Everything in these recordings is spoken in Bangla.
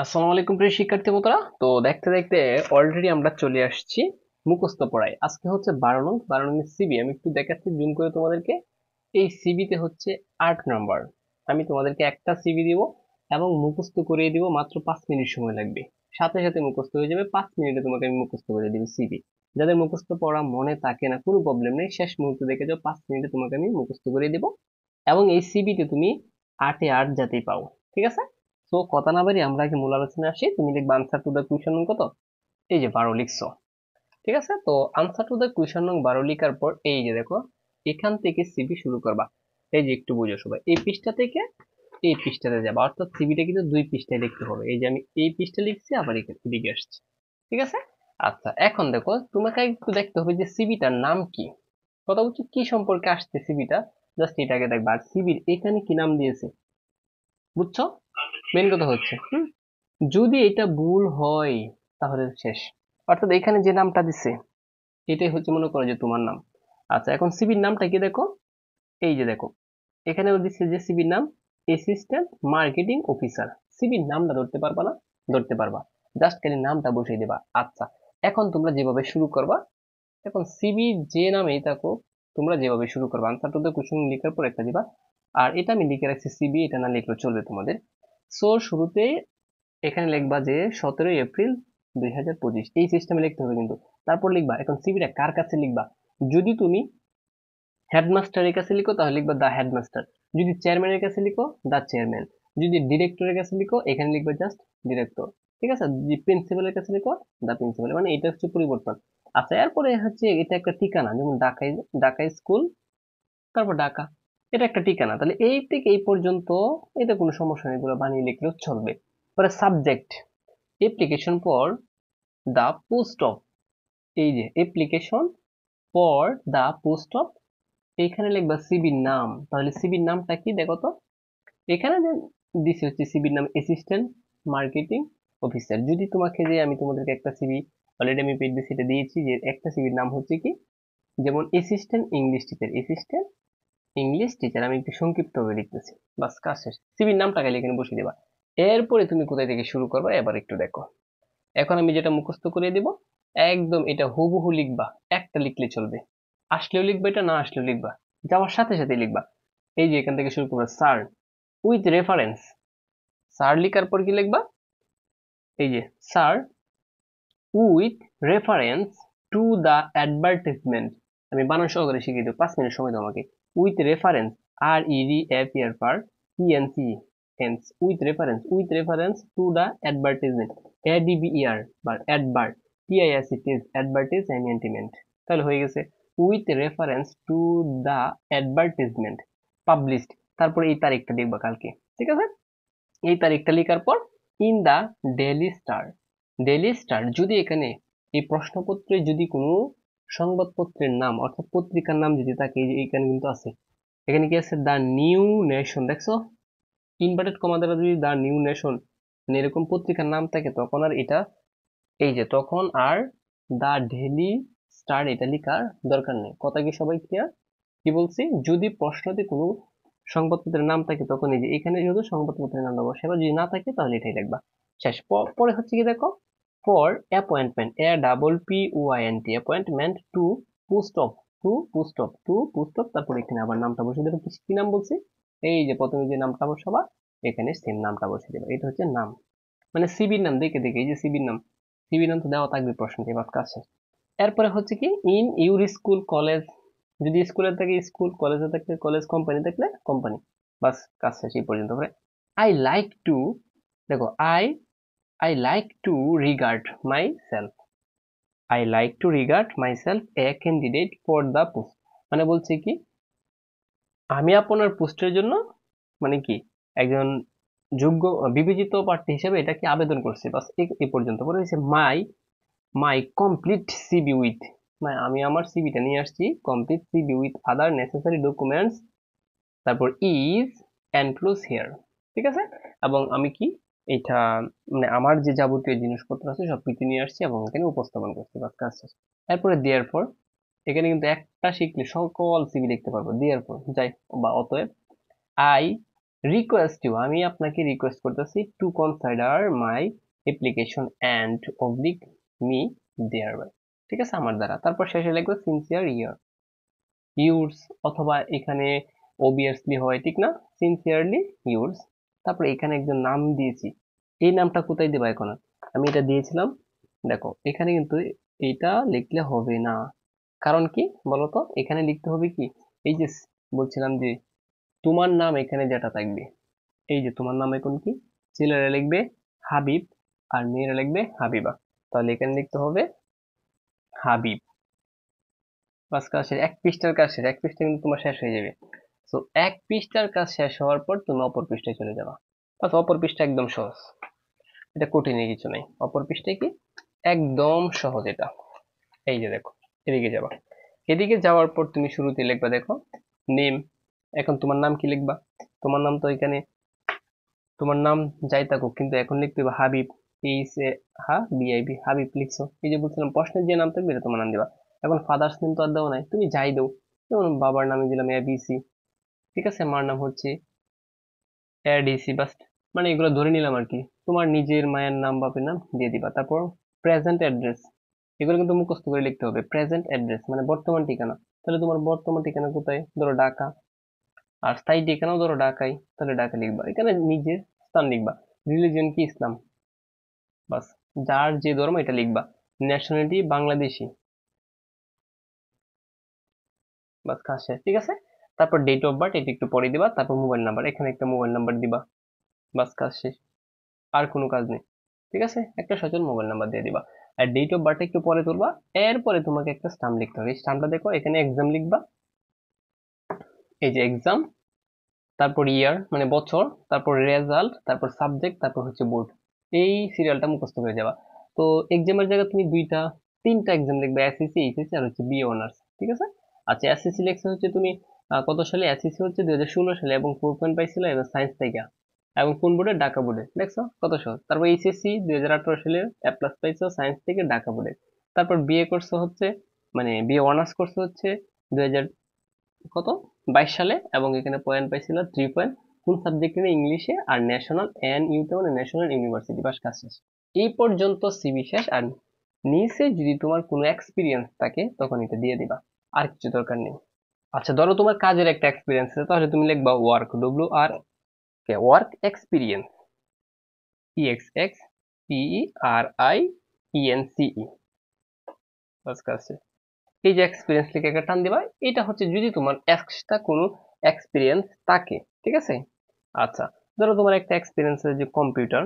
আসসালামু আলাইকুম প্রিয় শিক্ষার্থী বন্ধুরা। তো দেখতে দেখতে অলরেডি আমরা চলে আসছি মুখস্থ পড়ায়। আজকে হচ্ছে 12 নং সিবি। আমি একটু দেখাচ্ছি জুম করে তোমাদেরকে। এই সিবিতে হচ্ছে 8 নাম্বার। আমি তোমাদেরকে একটা সিবি দিব এবং মুখস্থ করিয়ে দিব, মাত্র 5 মিনিট সময় লাগবে। সাথে সাথে মুখস্থ হয়ে যাবে, 5 মিনিটে তোমাকে আমি মুখস্থ করে দিব সিবি। যাদের মুখস্থ পড়া মনে থাকে না, কোনো প্রবলেম নেই, শেষ মুহূর্তে দেখে যাও, 5 মিনিটে তোমাকে আমি মুখস্থ করে দিব। এবং এই সিবিতে তুমি 8-এ 8 যাতেই পাও। ঠিক আছে? তো কথা না বাড়ি আমরা আগে মূল আলোচনায় আসি। তুমি দেখবে আনসার টু দ্য কোয়েশ্চন কত, এই যে 12 লিখছো। ঠিক আছে, তো আনসার টু দ্য কোয়েশ্চন নং 12 লিখার পর এই যে দেখো, এখান থেকে সিবি শুরু করবা। এই যে একটু বুঝো সবাই, এই পৃষ্ঠা থেকে এই পৃষ্ঠাতে যাবা, অর্থাৎ সিবিটা কিন্তু 2 পৃষ্ঠায় লিখতে হবে। এই যে আমি এই পৃষ্ঠা লিখছি, আবার এদিকে আসছি। ঠিক আছে। আচ্ছা, এখন দেখো তোমাকে একটু দেখতে হবে যে সিবিটার নাম কি। কথা হচ্ছে কি সম্পর্কে আসছে সিবিটা, জাস্ট এটাকে দেখবা। আর সিবির এখানে কি নাম দিয়েছে, বুঝছো? মেন কথা হচ্ছে যদি এটা ভুল হয় তাহলে শেষ। অর্থাৎ এখানে যে নামটা দিছে এটাই হচ্ছে মনে করো যে তোমার নাম। আচ্ছা, এখন সিবির নামটা কি দেখো, এই যে দেখো, এখানে দিচ্ছে যে সিবির নাম অ্যাসিস্ট্যান্ট মার্কেটিং অফিসার। সিবির নামটা ধরতে পারবা না? ধরতে পারবা, জাস্ট খালি নামটা বসিয়ে দেবা। আচ্ছা, এখন তোমরা যেভাবে শুরু করবা, এখন সিবি যে নামেই থাকো, তোমরা যেভাবে শুরু করবা, আনসার টু দ্য কোশ্চেন লেখার পর একটা দিবা। আর এটা আমি লিখে রাখছি সিবি, এটা না লিখলেও চলবে তোমাদের। সো শুরুতে এখানে লিখবা যে 17 এপ্রিল 2025, এই সিস্টেমে লিখতে হবে কিন্তু। তারপর লিখবা এখন সিবিটা কার কাছে লিখবা। যদি তুমি হেডমাস্টারের কাছে লিখো তাহলে লিখবা দা হেডমাস্টার। যদি চেয়ারম্যানের কাছে লিখো দা চেয়ারম্যান। যদি ডিরেক্টরের কাছে লিখো এখানে লিখবা জাস্ট ডিরেক্টর। ঠিক আছে, যদি প্রিন্সিপালের কাছে লিখো দা প্রিন্সিপাল। মানে এটা হচ্ছে পরিবর্তন। আচ্ছা, এরপরে হচ্ছে এটা একটা ঠিকানা, যেমন ঢাকায়, ঢাকা স্কুল, তারপর ঢাকা, এটা একটা ঠিকানা। তাহলে এই থেকে এই পর্যন্ত এটা কোনো সমস্যা নেই, এগুলো বানিয়ে লিখলেও চলবে। পরে subject, application for the post of. এই যে application for the post of, এখানে লিখবা সিবির নাম। তাহলে সিবির নামটা কি দেখো তো, এখানে যে দিছি হচ্ছে সিবির নাম অ্যাসিস্ট্যান্ট মার্কেটিং অফিসার। যদি তোমাকে যে আমি তোমাদেরকে একটা সিবি অলরেডি আমি পেড দিয়েছি, এটা দিয়েছি যে একটা সিবির নাম হচ্ছে কি, যেমন assistant English teacher, assistant English teacher, আমি একটু সংক্ষিপ্ত ভাবে লিখতেছি, বাস কাজ শেষ। সিবির নামটা খালি এখানে বসিয়ে দেবা। এরপরে তুমি কোথায় থেকে শুরু করবে এবার একটু দেখো। এখন আমি যেটা মুখস্থ করে দিব, একদম এটা হুবহু লিখবা। একটা লিখলে চলবে, আসলেও লিখবা, এটা না আসলেও লিখবা, যাওয়ার সাথে সাথে লিখবা। এই যে এখান থেকে শুরু করবে, স্যার উইথ রেফারেন্স। স্যার লিখার পর কি লিখবা, এই যে sir with reference to the advertisement. আমি বানান সহকারে শিখিয়ে দেবো, 5 মিনিট সময় দাও আমাকে। উইথ রেফারেন্স, আর E D F E R per E N C hence, with reference to the advertisement, A D B E R বা advert, T I S E T advertisement. তাহলে হয়ে গেছে with reference to the advertisement published. তারপরে এই তারিখটা লিখবা কালকে। ঠিক আছে, এই তারিখটা লেখার পর in the Daily Star. Daily Star যদি এখানে এই প্রশ্নপত্রে যদি কোনো সংবাদপত্রের নাম অর্থাৎ পত্রিকার নাম যদি থাকে, এই যে এখানে কিন্তু আছে, এখানে কি আছে, দা নিউ নেশন, দেখছো ইনভার্টেড কমা দ্বারা যদি দা নিউ নেশন মানে এরকম পত্রিকার নাম থাকে, তখন আর এটা, এই যে তখন আর দা ডেইলি স্টার এটা লেখার দরকার নেই। কথা কি সবাই ক্লিয়ার? কি বলছি, যদি প্রশ্নতে কোনো সংবাদপত্রের নাম থাকে তখন এই যে এখানে যেহেতু সংবাদপত্রের নাম দেবো, সেবার যদি না থাকে তাহলে এটাই লিখবা। শেষ। পরে হচ্ছে কি দেখো, for appointment, A double P O I N T, appointment to post of, to post of, তারপর এখানে আবার নামটা বসিয়ে দেবো। কি নাম বলছি, এই যে প্রথমে যে নামটা বসাবা এখানে সেম নামটা বসিয়ে দেবে। এটা হচ্ছে নাম, মানে সিবির নাম দেখে দেখে, এই যে সিবির নাম, সিবির নাম তো দেওয়া থাকবে প্রশ্নতে, এবার কাজ শেষ। এরপরে হচ্ছে কি ইন ইউর স্কুল কলেজ, যদি স্কুলে থাকে স্কুল, কলেজে থাকলে কলেজ, কোম্পানি থাকলে কোম্পানি, বাস কাজ শেষ এই পর্যন্ত। পরে আই লাইক টু, দেখো I like to regard my self, I like to regard my self A candidate for the post. মানে বলছে কি, আমি আপনার পোস্টের জন্য মানে কি একজন যোগ্য বিবেচিত প্রার্থী হিসেবে এটাকে আবেদন করছে, বাস এই পর্যন্ত। পরে হচ্ছে মাই মাই কমপ্লিট সিবি উইথ, মানে আমি আমার সিবিটা নিয়ে আসছি, complete CV with other necessary documents, তারপর ইজ এনক্লোজ হিয়ার। ঠিক আছে, এবং আমি কি এটা মানে আমার যে যাবতীয় জিনিসপত্র আছে সবকিছু নিয়ে আসছি এবং এখানে উপস্থাপন করছি, বাস কাজ শেষ। এরপরে দেয়ার পর, এখানে কিন্তু একটা শিখলে সকল সিবি লিখতে পারবো। দেয়ার পর যাই বা অতএব, আই রিকোয়েস্ট ইউ, আমি আপনাকে রিকোয়েস্ট করতেছি to consider my application and oblige me thereby, ঠিক আছে, আমার দ্বারা। তারপর শেষে লিখবো সিনসিয়ার ইউরস, অথবা এখানে অবভিয়াসলি হয়, ঠিক না, সিনসিয়ারলি ইউরস। তারপর এখানে একজন নাম দিয়েছি, এই নামটা কোথায় দেবো এখন? আমি এটা দিয়েছিলাম, দেখো এখানে কিন্তু এটা লিখলে হবে না। কারণ কি বলতো, এখানে লিখতে হবে কি, এই যে বলছিলাম যে তোমার নাম এখানে যেটা থাকবে, এই যে তোমার নাম এখন কি, ছেলেরা লিখবে হাবিব আর মেয়েরা লিখবে হাবিবা। তাহলে এখানে লিখতে হবে হাবিব। বাস, কাজ শেষ। এক পৃষ্ঠার কাজ শেষ, এক পৃষ্ঠা কিন্তু তোমার শেষ হয়ে যাবে। তো এক পৃষ্ঠার কাজ শেষ হওয়ার পর তুমি অপর পৃষ্ঠায় চলে যাবা। বাস, অপর পৃষ্ঠা একদম সহজ, এটা কঠিন কিছু নেই। অপর পৃষ্ঠায় কি একদম সহজ এটা। এই যে দেখো, এদিকে যাবা, এদিকে যাওয়ার পর তুমি শুরুতে লিখবা, দেখো নেম। এখন তোমার নাম কি লিখবা? তোমার নাম তো এখানে, তোমার নাম যাই থাকুক, কিন্তু এখন লিখতে হবে হাবিব, এইচ এ হা বিআইবি, হাবিব লিখছো। এই যে বলছিলাম প্রশ্নের যে নাম থাকবে এটা তোমার নাম দিবা। এখন ফাদার্স নেম তো আর দেওয়া নাই, তুমি যাই দাও, যেমন বাবার নামে দিলাম এবিসি, ঠিক আছে, মার নাম হচ্ছে এডিসি, বাস, মানে এগুলো ধরে নিলাম আর কি। তোমার নিজের মায়ের নাম বাপের নাম দিয়ে দিবা। তারপর প্রেজেন্ট অ্যাড্রেস, এগুলো কিন্তু মুখস্থ করে লিখতে হবে। প্রেজেন্ট অ্যাড্রেস মানে বর্তমান ঠিকানা, তাহলে তোমার বর্তমান ঠিকানা কোথায়, ধরো ঢাকা। আর স্থায়ী ঠিকানাও ধরো ঢাকাই, তাহলে ঢাকা লিখবা, এখানে নিজের স্থান লিখবা। রিলিজিয়ন কি, ইসলাম, বাস, যার যে ধর্ম এটা লিখবা। ন্যাশনালিটি বাংলাদেশি, বাস, কাজ শেষ, ঠিক আছে। তারপর ডেট অফ বার্থ এটা একটু পরে দিবা, তারপর মোবাইল নাম্বার, এখানে একটা মোবাইল নাম্বার দিবা, বাস, কাজ শেষ। আর কোনো কাজ নেই, ঠিক আছে, একটা সচল মোবাইল নাম্বার দিয়ে দিবা। আর ডেট অফ বার্থ একটু পরে তুলবা। এরপরে তোমাকে একটা স্টাম্প লিখতে হবে, এই স্টাম্পটা দেখো, এখানে এক্সাম লিখবা, এই যে এক্সাম, তারপর ইয়ার মানে বছর, তারপর রেজাল্ট, তারপর সাবজেক্ট, তারপর হচ্ছে বোর্ড। এই সিরিয়ালটা মুখস্থ হয়ে যাবা। তো এক্সামের জায়গায় তুমি দুইটা তিনটা এক্সাম লিখবে, এসএসসি, এইচএসসি আর হচ্ছে বিএ অনার্স, ঠিক আছে। আচ্ছা, এসএসসি লেখছো হচ্ছে তুমি কত সালে, এসএসসি হচ্ছে 2016 সালে, এবং 4 পয়েন্ট পাইছিল এবং সায়েন্স থেকে, এবং কোন বোর্ডে, ঢাকা বোর্ডে, দেখছো কত সহজ। তারপর এইচএসসি 2018 সালে এ প্লাস পাইছো সায়েন্স থেকে, ঢাকা বোর্ডে। তারপর বিএ করছো হচ্ছে, মানে বিএ অনার্স করছো হচ্ছে 2000 কত 22 সালে, এবং এখানে পয়েন্ট পাইছিল 3 পয়েন্ট, কোন সাবজেক্টে নিয়ে, ইংলিশে, আর ন্যাশনাল এন ইউতে মানে ন্যাশনাল ইউনিভার্সিটি, বাস, কাজ শেষ। এই পর্যন্ত সিভি শেষ। আর নিচে যদি তোমার কোনো এক্সপিরিয়েন্স থাকে তখন এটা দিয়ে দিবা, আর কিছু দরকার নেই। আচ্ছা, ধরো তোমার কাজের একটা এক্সপিরিয়েন্স আছে, তাহলে তুমি লিখবা work, W R K, work experience, E X P E R I E N C E, বাস, কাজ শেষ। এই যে এক্সপিরিয়েন্স লিখে একটা টান দিবা, এটা হচ্ছে যদি তোমার এক্সট্রা কোনো এক্সপিরিয়েন্স থাকে, ঠিক আছে। আচ্ছা, ধরো তোমার একটা এক্সপিরিয়েন্স আছে যে কম্পিউটার,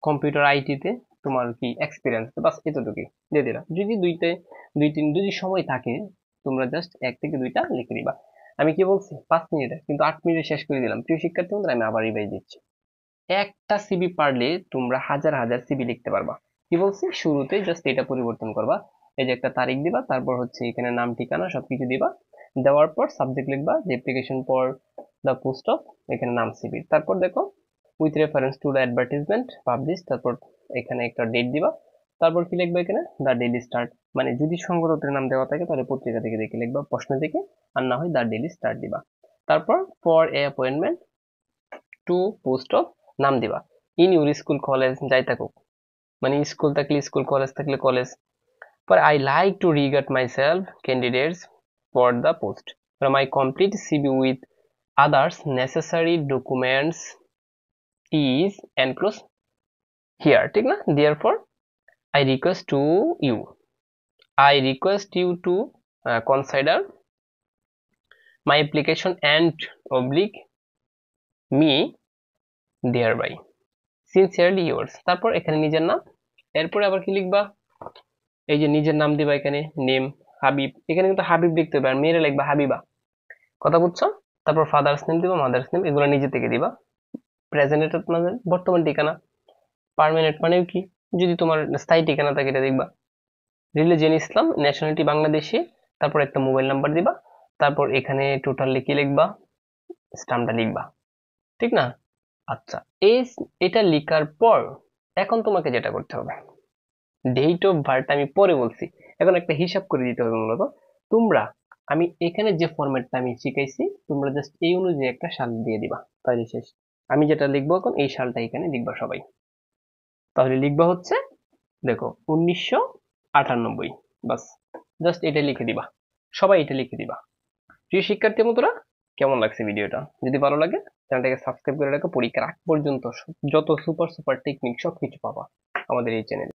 কম্পিউটার আইটিতে তোমার কি এক্সপিরিয়েন্স, বাস এতটুকুই দিয়ে দিলা। যদি যদি সময় থাকে, তোমরা জাস্ট 1 থেকে 2টা লিখে দিবা। আমি কি বলছি 5 মিনিটে, কিন্তু 8 মিনিটে শেষ করে দিলাম। প্রিয় শিক্ষার্থী বন্ধুরা, আমি আবার রিভাইজ দিচ্ছি। একটা সিবি পারলে তোমরা হাজার হাজার সিবি লিখতে পারবা। কি বলছি, শুরুতে জাস্ট এটা পরিবর্তন করবা, এই যে একটা তারিখ দিবা, তারপর হচ্ছে এখানে নাম ঠিকানা সবকিছু দিবা। দেওয়ার পর সাবজেক্ট লিখবা যে application for the post of, এখানে নাম সিবি, তারপর দেখো with reference to the advertisement publish, তারপর এখানে একটা ডেট দিবা। তারপর কি লিখবা, এখানে দ্য ডেইলি স্টার্ট, মানে যদি সংবাদপত্রের নাম দেওয়া থাকে তাহলে পত্রিকা থেকে দেখে লিখবা, প্রশ্ন থেকে, আর না হয় দ্য ডেইলি স্টার্ট দিবা। তারপর for a appointment to post of, নাম দিবা। ইন ইউর স্কুল কলেজ যাই থাকুক, মানে স্কুল থাকলে স্কুল, কলেজ থাকলে কলেজ। পর I like to regard myself candidates for the post, my complete CV with others necessary documents is enclose here, ঠিক না। Therefore I request to you, I request you to consider my application and oblige me thereby, sincerely yours. তারপর এখানে নিজের নাম, এরপরে আবার কি লিখবা, এই যে নিজের নাম দিবা, এখানে নেম হাবিব, এখানে কিন্তু হাবিব লিখতে হবে, আর মেয়েরা লিখবা হাবিবা, কথা বুঝছো। তারপর ফাদার্স নেম দিবা, মাদার্স নেম, এগুলো নিজে থেকে দিবা। প্রেজেন্ট মানে বর্তমান ঠিকানা। পার্মানেন্ট মানে কি, যদি তোমার স্থায়ী ঠিকানা থাকে এটা দেখবা। রিলিজিয়ন ইসলাম, ন্যাশনালিটি বাংলাদেশি, তারপর একটা মোবাইল নাম্বার দিবা। তারপর এখানে টোটাল কি লিখবা, স্টাম্পটা লিখবা, ঠিক না। আচ্ছা, এই এটা লিখার পর এখন তোমাকে যেটা করতে হবে, ডেট অফ বার্থ আমি পরে বলছি, এখন একটা হিসাব করে দিতে হবে। মূলত তোমরা আমি এখানে যে ফরম্যাটটা আমি শিখাইছি তোমরা জাস্ট এই অনুযায়ী একটা সাল দিয়ে দিবা, তাহলে শেষ। আমি যেটা লিখবো এখন এই সালটা এখানে লিখবা সবাই। তাহলে লিখবা হচ্ছে দেখো 1998, বাস জাস্ট এটা লিখে দিবা, সবাই এটা লিখে দিবা। প্রিয় শিক্ষার্থী বন্ধুরা, কেমন লাগছে ভিডিওটা? যদি ভালো লাগে চ্যানেলটাকে সাবস্ক্রাইব করে রাখো, পরীক্ষার আগ পর্যন্ত যত সুপার সুপার টেকনিক সবকিছু পাবা আমাদের এই চ্যানেলে।